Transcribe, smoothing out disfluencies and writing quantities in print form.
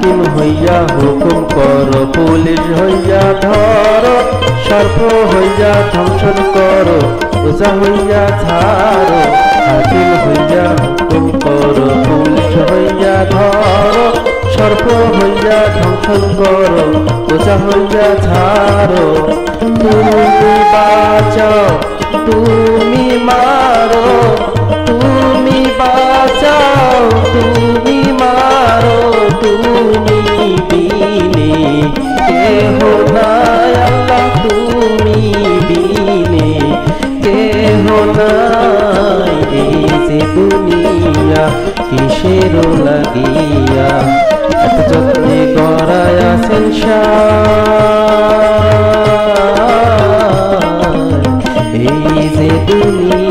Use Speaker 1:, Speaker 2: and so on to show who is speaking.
Speaker 1: হাকিম হইয়া হুকুম করো, পুলিশ হইয়া ধরো, সর্প হইয়া ধ্বংসন করো, ওঝা হইয়া ছাড়ো। হাকিম হইয়া হুকুম করো, পুলিশ হইয়া ধরো, সর্প হইয়া ধ্বংসন করো, ওঝা হইয়া ছাড়ো। তুমি বাঁচাও, তুমি মারো, তুমি বাঁচাও, তুমি মারো, তুমি বিনে কেহ নাই আল্লাহ, তুমি বিনে কেহ নাই। এই যে দুনিয়া কিসের লাগিয়া এত যত্নে গড়ায় আছেন এই যে দুনিয়া